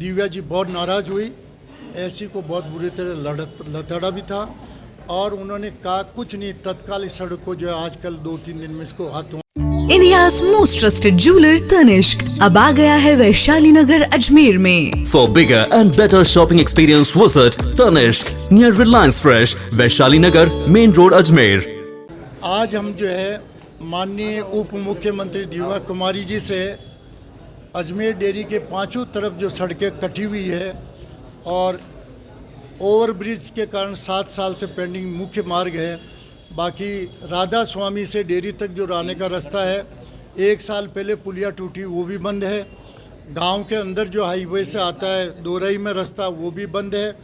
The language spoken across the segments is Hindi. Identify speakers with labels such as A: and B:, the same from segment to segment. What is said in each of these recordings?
A: दिव्या जी बहुत नाराज़ हुई, ऐसी को बहुत बुरी तरह लताड़ा भी था और उन्होंने कहा कुछ नहीं, तत्काल इस सड़क को जो है आजकल 2-3 दिन में इसको हाथों।
B: India's most trusted jeweler Tanishq अब आ गया है वैशाली नगर अजमेर में।
C: For bigger and better shopping experience, visit Tanishq near Reliance Fresh, Vaishali Nagar, Main Road, Ajmer.
A: आज हम जो है माननीय उप मुख्यमंत्री दिव्या कुमारी जी से अजमेर डेयरी के पांचों तरफ जो सड़कें कटी हुई है और ओवरब्रिज के कारण 7 साल से पेंडिंग मुख्य मार्ग है, बाकी राधा स्वामी से डेयरी तक जो आने का रास्ता है 1 साल पहले पुलिया टूटी वो भी बंद है। गांव के अंदर जो हाईवे से आता है दोरई में रास्ता वो भी बंद है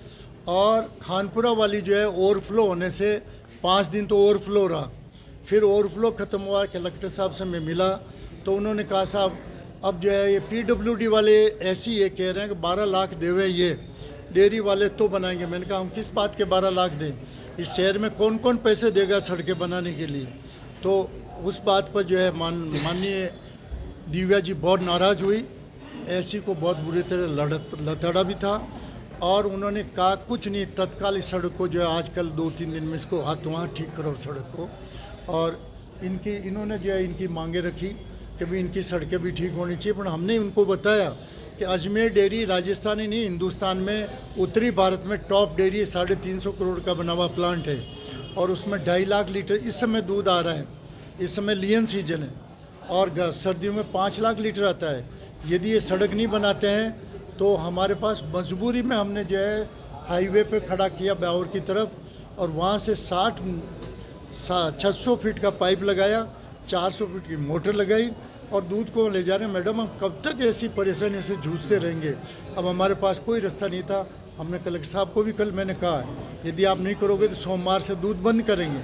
A: और खानपुरा वाली जो है ओवरफ्लो होने से 5 दिन तो ओवरफ्लो रहा, फिर ओवरफ्लो ख़त्म हुआ। कलेक्टर साहब से मैं मिला तो उन्होंने कहा साहब अब जो है ये PWD वाले ऐसी ये कह रहे हैं कि 12 लाख देवे ये डेयरी वाले तो बनाएंगे। मैंने कहा हम किस बात के 12 लाख दें, इस शहर में कौन कौन पैसे देगा सड़कें बनाने के लिए। तो उस बात पर जो है माननीय दिव्या जी बहुत नाराज़ हुई, ऐसी को बहुत बुरी तरह लताड़ा भी था और उन्होंने कहा कुछ नहीं, तत्काल इस सड़क को जो है आजकल 2-3 दिन में इसको हाथों हाथ ठीक करो सड़क को। और इन्होंने जो है इनकी मांगे रखी कि भी इनकी सड़कें भी ठीक होनी चाहिए, पर हमने उनको बताया कि अजमेर डेयरी राजस्थान ही नहीं हिंदुस्तान में उत्तरी भारत में टॉप डेयरी 350 करोड़ का बना हुआ प्लांट है और उसमें 2.5 लाख लीटर इस समय दूध आ रहा है। इस समय लियन सीजन है और सर्दियों में 5 लाख लीटर आता है। यदि ये सड़क नहीं बनाते हैं तो हमारे पास मजबूरी में हमने जो है हाईवे पे खड़ा किया ब्यावर की तरफ और वहाँ से 600 फीट का पाइप लगाया, 400 फीट की मोटर लगाई और दूध को ले जा रहे हैं। मैडम हम कब तक ऐसी परेशानी से जूझते रहेंगे, अब हमारे पास कोई रास्ता नहीं था। हमने कलेक्टर साहब को भी कल मैंने कहा यदि आप नहीं करोगे तो सोमवार से दूध बंद करेंगे।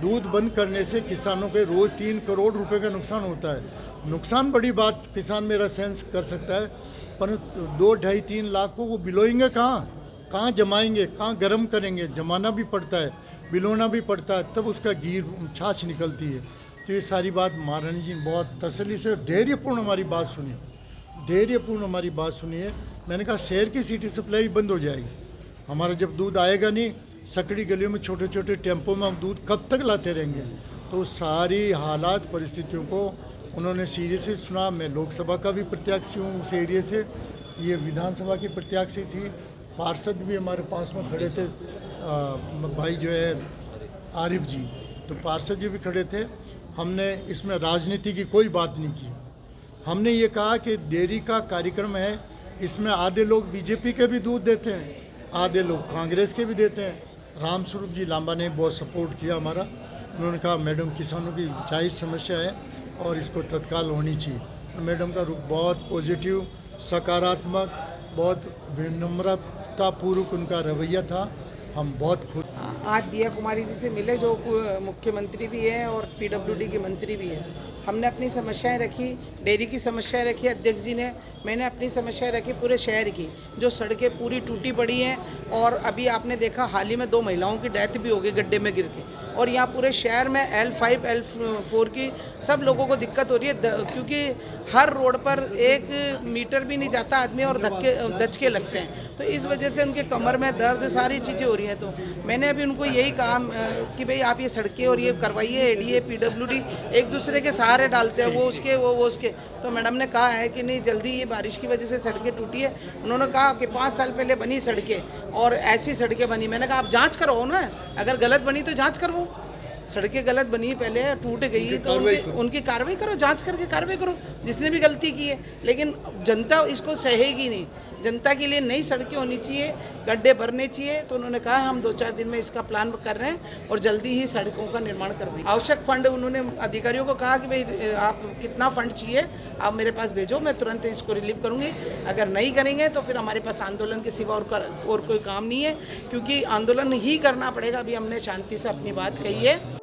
A: दूध बंद करने से किसानों के रोज़ 3 करोड़ रुपए का नुकसान होता है। नुकसान बड़ी बात किसान मेरा सेंस कर सकता है, पर 2-2.5-3 लाख को वो बिलोएंगे कहाँ जमाएंगे, कहाँ गर्म करेंगे, जमाना भी पड़ता है, बिलोना भी पड़ता है, तब उसका घी छाछ निकलती है। तो ये सारी बात महारानी जी ने बहुत तसल्ली से धैर्यपूर्ण हमारी बात सुनिए। मैंने कहा शहर की सिटी सप्लाई बंद हो जाएगी, हमारा जब दूध आएगा नहीं, सकड़ी गलियों में छोटे छोटे टेम्पो में हम दूध कब तक लाते रहेंगे। तो सारी हालात परिस्थितियों को उन्होंने सीरियसली सुना। मैं लोकसभा का भी प्रत्याशी हूँ उस एरिया से, ये विधानसभा की प्रत्याशी थी, पार्षद भी हमारे पास में खड़े थे, भाई जो है आरिफ जी, तो पार्षद जी भी खड़े थे। हमने इसमें राजनीति की कोई बात नहीं की। हमने ये कहा कि डेयरी का कार्यक्रम है, इसमें आधे लोग बीजेपी के भी दूध देते हैं, आधे लोग कांग्रेस के भी देते हैं। रामस्वरूप जी लांबा ने बहुत सपोर्ट किया हमारा। उन्होंने कहा मैडम किसानों की जायज़ समस्या है और इसको तत्काल होनी चाहिए। मैडम का रुख बहुत पॉजिटिव, सकारात्मक, बहुत विनम्रतापूर्वक उनका रवैया था। हम बहुत खुश।
D: आज दिव्या कुमारी जी से मिले जो मुख्यमंत्री भी है और PWD के मंत्री भी है। हमने अपनी समस्याएं रखी, डेयरी की समस्याएं रखी अध्यक्ष जी ने, मैंने अपनी समस्याएं रखी पूरे शहर की, जो सड़कें पूरी टूटी पड़ी हैं और अभी आपने देखा हाल ही में 2 महिलाओं की डेथ भी हो गई गड्ढे में गिर के। और यहाँ पूरे शहर में L5 L4 की सब लोगों को दिक्कत हो रही है, क्योंकि हर रोड पर 1 मीटर भी नहीं जाता आदमी और दचके लगते हैं, तो इस वजह से उनके कमर में दर्द, सारी चीज़ें हो रही हैं। तो मैंने अभी उनको यही कहा कि भाई आप ये सड़कें और ये करवाइए, ADA PWD एक दूसरे के सहारे डालते हैं, वो उसके। तो मैडम ने कहा है कि नहीं, जल्दी ये बारिश की वजह से सड़कें टूटी है। उन्होंने कहा कि 5 साल पहले बनी सड़कें और ऐसी सड़कें बनी। मैंने कहा आप जांच करवाओ ना, अगर गलत बनी तो जांच करवाओ, सड़कें गलत बनी पहले टूट गई तो उनकी कार्रवाई करो, जांच करके कार्रवाई करो जिसने भी गलती की है। लेकिन जनता इसको सहेगी नहीं, जनता के लिए नई सड़कें होनी चाहिए, गड्ढे भरने चाहिए। तो उन्होंने कहा हम 2-4 दिन में इसका प्लान कर रहे हैं और जल्दी ही सड़कों का निर्माण करवाएंगे। आवश्यक फंड उन्होंने अधिकारियों को कहा कि भाई आप कितना फंड चाहिए आप मेरे पास भेजो, मैं तुरंत इसको रिलीव करूँगी। अगर नहीं करेंगे तो फिर हमारे पास आंदोलन के सिवा और कोई काम नहीं है, क्योंकि आंदोलन ही करना पड़ेगा। अभी हमने शांति से अपनी बात कही है।